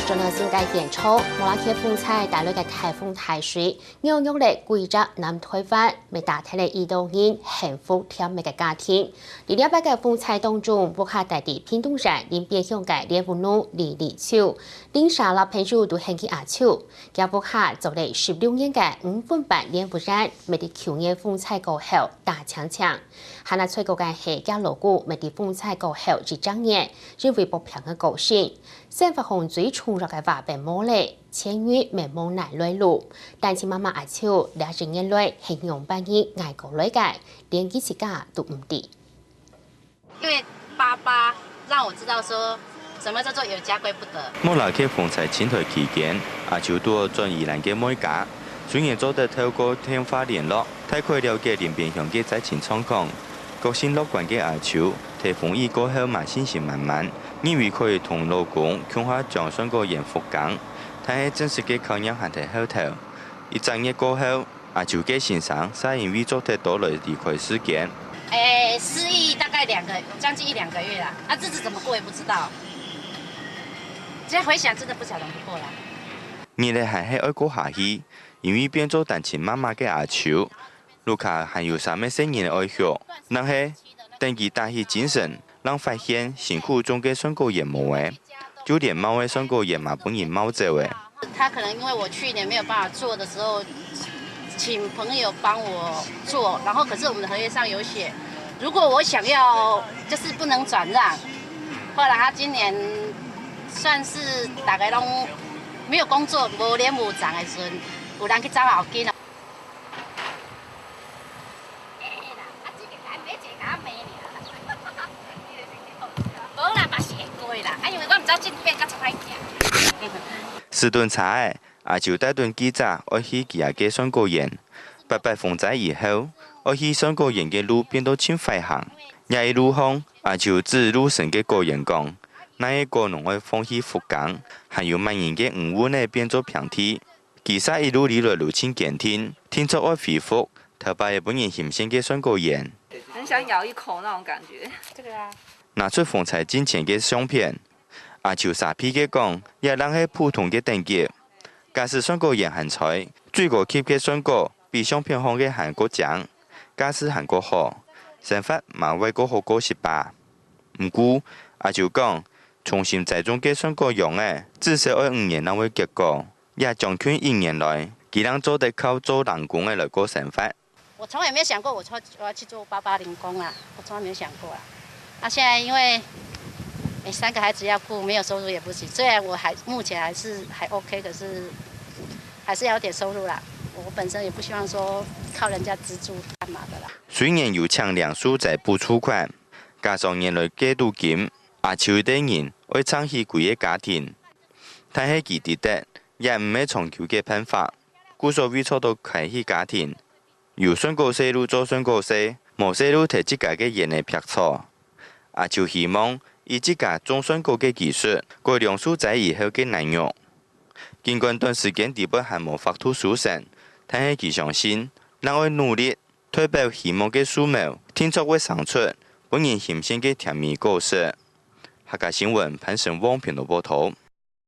做了新界演出，莫拉克风采帶來嘅颱風台水，讓用嚟貴州南推翻，未打睇嚟移動人幸福甜美嘅家庭。而呢一班嘅風采當中，不下大地偏東人，連邊鄉嘅連烏奴、離離秋，連沙拉朋友都興起阿秋，加不下就嚟16年嘅5分半連烏人，未啲求年風采過後大強強，係那吹過嘅係加鑼鼓，未啲風采過後至張年，認為不平嘅高興。新發紅最衝入嘅話病魔力，千於美夢難累路，但是媽媽阿超兩人眼淚形容半日捱過累嘅，連幾次家都唔掂。因為爸爸讓我知道說，什麼叫做有家歸不得。莫拉克風采前台期間，阿超多轉宜蘭嘅每家，雖然做得透過電話聯絡，太快了解連邊鄉嘅災情狀況。個性樂觀嘅阿超，颱風一過後嘛信心滿滿。認為可以同老公共下將選個人復工，但係真實嘅考驗還喺後頭。一整夜過後，阿超嘅先生是因為做得多了離開時間。失憶大概將近1-2個月啦，日子怎麼過也不知道。現在回想真的不曉得怎麼過啦。二嚟還係愛過下去，因為變做單親媽媽嘅阿超，盧卡還有3個成年嘅愛學，但係等佢打起精神。讓發現辛苦中嘅選個人冇誒，就連貓嘅選個人嘛本人貓走誒。他可能因為我去年沒有辦法做的時候，請朋友幫我做，然後可是我們的合約上有寫，如果我想要就是不能轉讓。後來他今年算是大概都沒有工作，無臉無長的時候，有人去找後囡。時段差誒，阿超帶頓記者愛去佢阿嘅選個人，白白風災以後，愛去選個人嘅路變到輕快行，也一路行，阿超指路上嘅個人講，那一個農愛放棄復工，還有萬人嘅5戶呢變做平地，其實一路嚟來路輕減天，天作愛恢復，頭擺也本人險險嘅選個人。很想咬一口那種感覺。這個啊。拿出風采之前嘅相片。阿超傻批嘅講，也讓係普通嘅等級。假使選個人限彩，最高級嘅選個比相片行嘅韓國獎，假使韓國好，成法嘛為個好過18。唔過阿超講，重新再種嘅選個用誒，至少要5年能會結果，也將近1年來，佢能做得靠做人工嘅來過成法。我從來沒有想過我要去做880工啊，我從來沒有想過啊。那現在因為3個孩子要顧，沒有收入也不行。雖然我目前還 OK， 可是還是要有點收入啦。我本身也不希望說靠人家資助幹嘛的啦。雖然有搶兩數在補助款，加上原來過渡金，阿超等人會撐起佢嘅家庭，但係佢哋得也唔係長久嘅辦法。故所為錯到開起家庭，由選個細路做選個細，冇細路睇自家嘅人嚟拍錯。阿超希望。以自家總選個嘅技術，過兩數載以後嘅內容。儘管短時間地不還無法度實現，但係佢相信，讓我努力推爆希望嘅樹苗，天作會生出本人顯現嘅甜蜜故事。客家新聞潘成旺頻道報道。